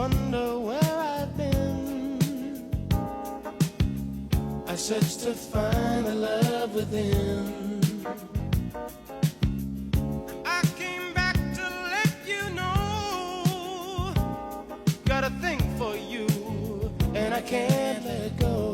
wonder where I've been. I search to find the love within. I came back to let you know, got a thing for you, and I can't let go.